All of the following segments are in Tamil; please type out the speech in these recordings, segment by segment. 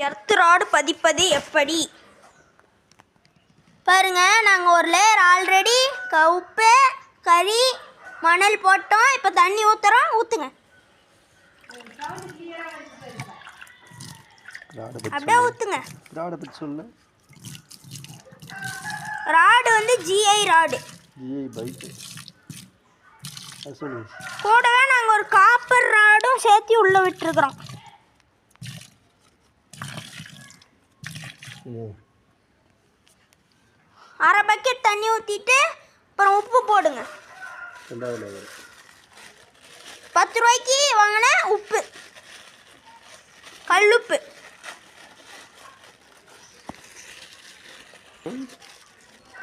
எர்த் ராடு பதிப்பது எப்படி பாருங்க. நாங்கள் ஒரு லேயர் ஆல்ரெடி உப்பு கறி மணல் போட்டோம். இப்போ தண்ணி ஊற்றுறோம். ஊற்றுங்க. அப்படியே ஊற்றுங்க. ராடு வந்து ஜிஐ ராடு. கூடவே நாங்கள் ஒரு காப்பர் ராடும் சேர்த்து உள்ளே விட்டுருக்குறோம். அரை பக்கெட் தண்ணி ஊற்றிட்டு அப்புறம் உப்பு போடுங்க. 10 ரூபாய்க்கு வாங்கின உப்பு, கல்லுப்பு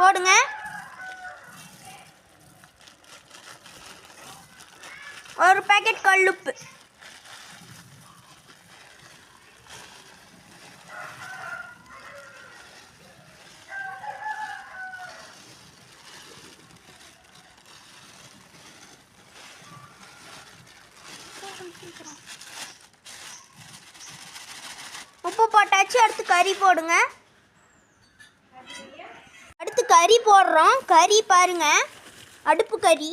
போடுங்க. ஒரு பேக்கெட் கல்லுப்பு. உப்பு போட்டாச்சு. அடுத்து கறி போடுங்க. அடுத்து கறி போடுறோம். கறி பாருங்க, அடுப்பு கறி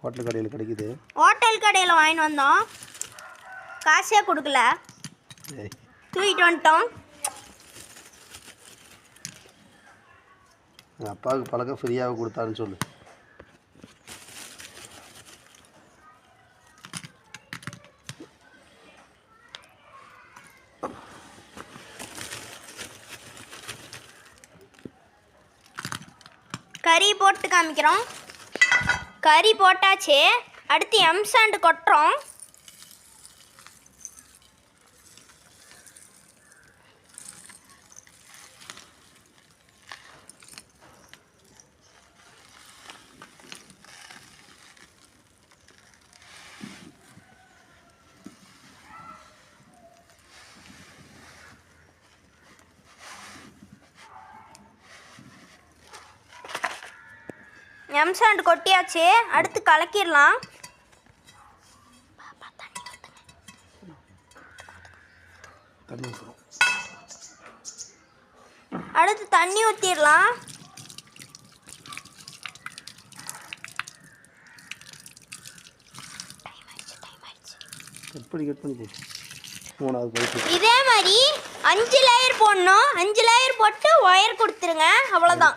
ஹோட்டல் கடையில் கிடைக்குது. ஹோட்டல் கடையில் வாங்கிட்டு வந்தோம். காசே கொடுக்கல, தூக்கிட்டு வந்துட்டோம். அப்பாவுக்கு பழக்கம் ஃப்ரீயாக கொடுத்தான்னு சொல்லு. கறி போட்டு காமிக்கிறோம். கறி போட்டாச்சு. அடுத்து எம்சாண்டு கொட்டுறோம். எம்சாண்டு கொட்டியாச்சு. அடுத்து கலக்கிடலாம். அடுத்து தண்ணி ஊற்றிடலாம். இதே மாதிரி 5 லேயர் போடணும். 5 லேயர் போட்டு ஒயர் கொடுத்துருங்க. அவ்வளோதான்.